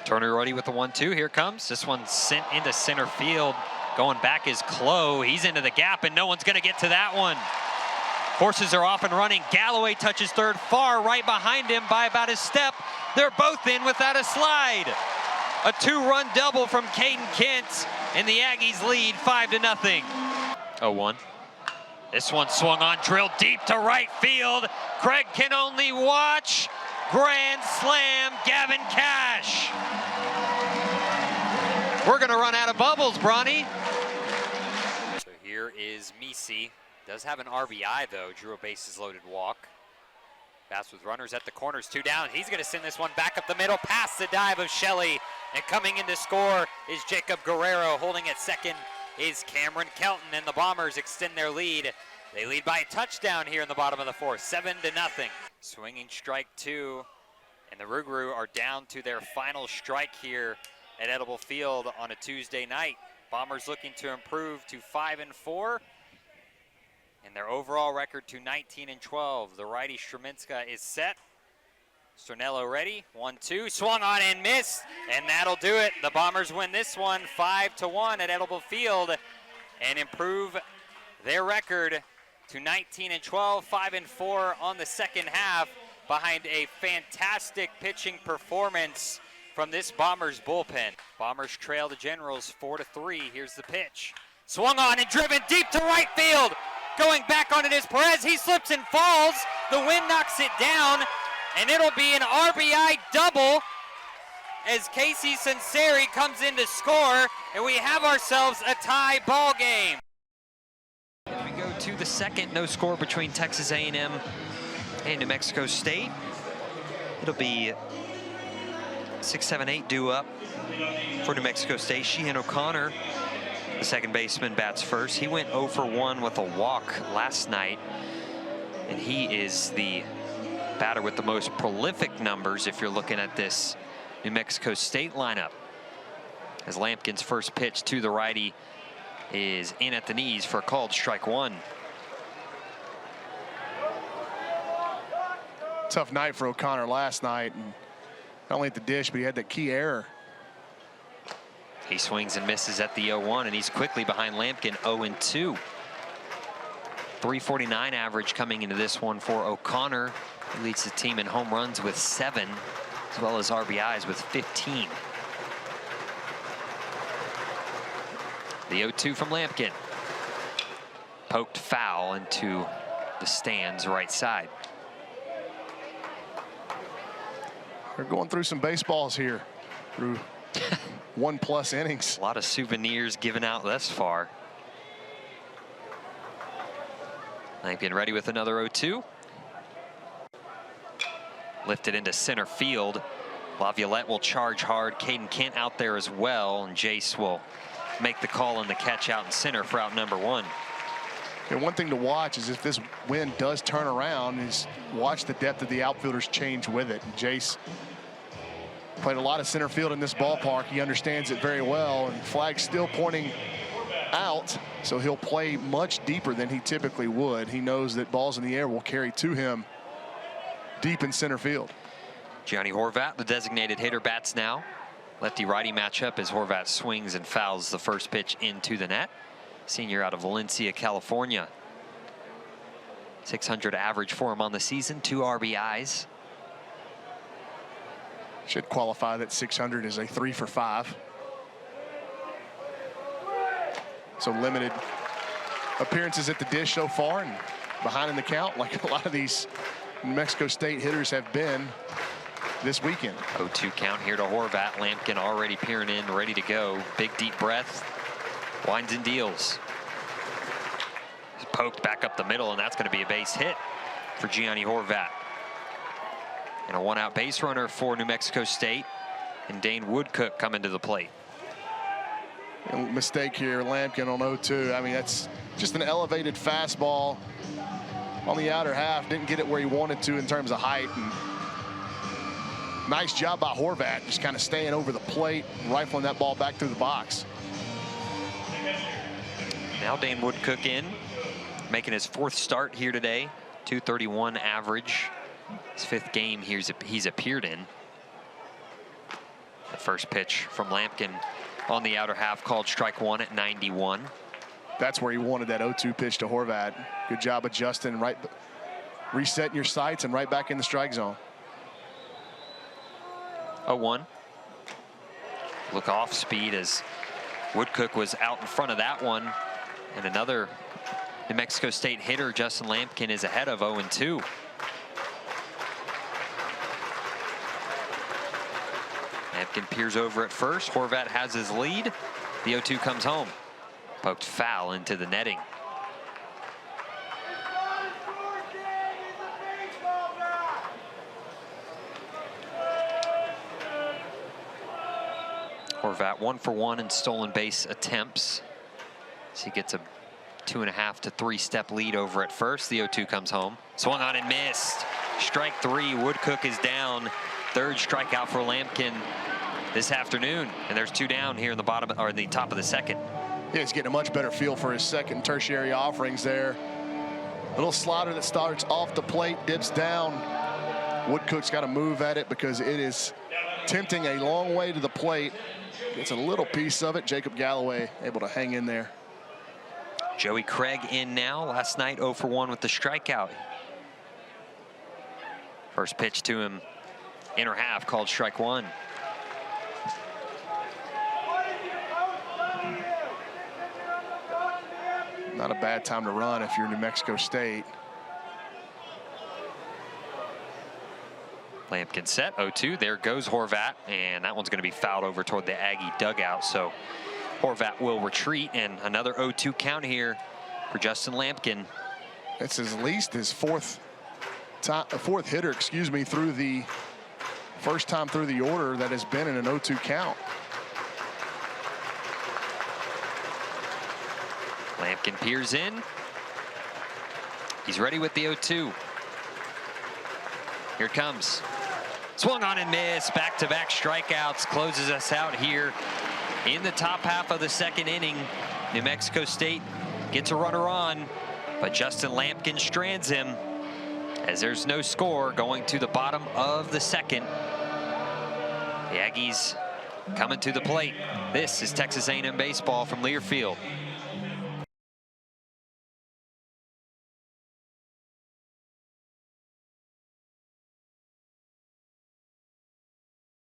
Turner ready with the 1-2. Here comes. This one's sent into center field. Going back is Klo. He's into the gap, and no one's going to get to that one. Horses are off and running. Galloway touches third, far right behind him by about a step. They're both in without a slide. A 2-run double from Caden Kent, and the Aggies lead 5-0. 0-1. This one swung on, drilled deep to right field. Craig can only watch. Grand slam, Gavin Cash. We're gonna run out of bubbles, Bronny. So here is Misi. Does have an RBI though, drew a bases loaded walk. Bats with runners at the corners, 2 down. He's gonna send this one back up the middle, past the dive of Shelley. And coming in to score is Jacob Guerrero. Holding at second is Cameron Kelton, and the Bombers extend their lead. They lead by a touchdown here in the bottom of the 4th, 7-0. Swinging strike 2, and the Rougarou are down to their final strike here at Edible Field on a Tuesday night. Bombers looking to improve to 5-4, and their overall record to 19-12. The righty Straminska is set. Stornello ready, 1-2, swung on and missed, and that'll do it. The Bombers win this one 5-1 at Edible Field and improve their record to 19-12, 5-4 on the second half, behind a fantastic pitching performance from this Bombers bullpen. Bombers trail the Generals 4-3. Here's the pitch. Swung on and driven deep to right field. Going back on it is Perez. He slips and falls. The wind knocks it down, and it'll be an RBI double as Casey Sunseri comes in to score, and we have ourselves a tie ball game. As we go to the second, no score between Texas A&M and New Mexico State. It'll be 6-7-8 due up for New Mexico State. Sheehan O'Connor, the second baseman, bats first. He went 0 for 1 with a walk last night, and he is the batter with the most prolific numbers if you're looking at this New Mexico State lineup. As Lampkin's first pitch to the righty is in at the knees for a called strike 1. Tough night for O'Connor last night, and not only at the dish, but he had that key error. He swings and misses at the 0-1, and he's quickly behind Lampkin, 0-2. 349 average coming into this one for O'Connor. He leads the team in home runs with 7, as well as RBIs with 15. The 0-2 from Lampkin. Poked foul into the stands right side. They're going through some baseballs here through 1+ innings. A lot of souvenirs given out thus far. Lampkin ready with another 0-2. Lifted into center field. LaViolette will charge hard. Caden Kent out there as well, and Jace will make the call on the catch out in center for out number 1. And one thing to watch is if this wind does turn around, is watch the depth of the outfielders change with it. And Jace played a lot of center field in this ballpark. He understands it very well, and flag's still pointing out, so he'll play much deeper than he typically would. He knows that balls in the air will carry to him deep in center field. Gianni Horvat, the designated hitter, bats now. Lefty-righty matchup as Horvat swings and fouls the first pitch into the net. Senior out of Valencia, California. 600 average for him on the season, 2 RBIs. Should qualify that 600 is a 3 for 5. So limited appearances at the dish so far, and behind in the count like a lot of these New Mexico State hitters have been this weekend. 0-2 count here to Horvat. Lampkin already peering in, ready to go. Big deep breath. Winds and deals. He's poked back up the middle, and that's going to be a base hit for Gianni Horvat. And a 1-out base runner for New Mexico State, and Dane Woodcook coming to the plate. Mistake here, Lampkin on 0-2. I mean, that's just an elevated fastball on the outer half. Didn't get it where he wanted to in terms of height. And nice job by Horvat, just kind of staying over the plate, rifling that ball back through the box. Now Dane Woodcook in, making his 4th start here today. 231 average. His 5th game he's appeared in. The first pitch from Lampkin on the outer half called strike one at 91. That's where he wanted that 0-2 pitch to Horvat. Good job adjusting, right, resetting your sights and right back in the strike zone. 0-1. Look off speed as Woodcook was out in front of that one. And another New Mexico State hitter, Justin Lampkin, is ahead of 0-2. Lampkin peers over at first. Horvat has his lead. The 0-2 comes home. Poked foul into the netting. Horvat 1 for 1 in stolen base attempts. So he gets a 2.5 to 3 step lead over at first. The 0-2 comes home. Swung on and missed. Strike 3. Woodcook is down. Third strikeout for Lampkin this afternoon. And there's 2 down here in the bottom or the top of the second. Yeah, he's getting a much better feel for his second and tertiary offerings there. Little slider that starts off the plate, dips down. Woodcook's got to move at it because it is tempting a long way to the plate. Gets a little piece of it. Jacob Galloway able to hang in there. Joey Craig in now. Last night 0 for 1 with the strikeout. First pitch to him, inner half, called strike 1. Not a bad time to run if you're New Mexico State. Lampkin set, 0-2. There goes Horvat, and that one's going to be fouled over toward the Aggie dugout. So Horvat will retreat, and another 0-2 count here for Justin Lampkin. It's at least his fourth hitter, excuse me, through the first time through the order that has been in an 0-2 count. Lampkin peers in. He's ready with the 0-2. Here it comes. Swung on and missed. Back-to-back strikeouts. Closes us out here in the top half of the second inning. New Mexico State gets a runner on, but Justin Lampkin strands him as there's no score going to the bottom of the second. The Aggies coming to the plate. This is Texas A&M baseball from Learfield.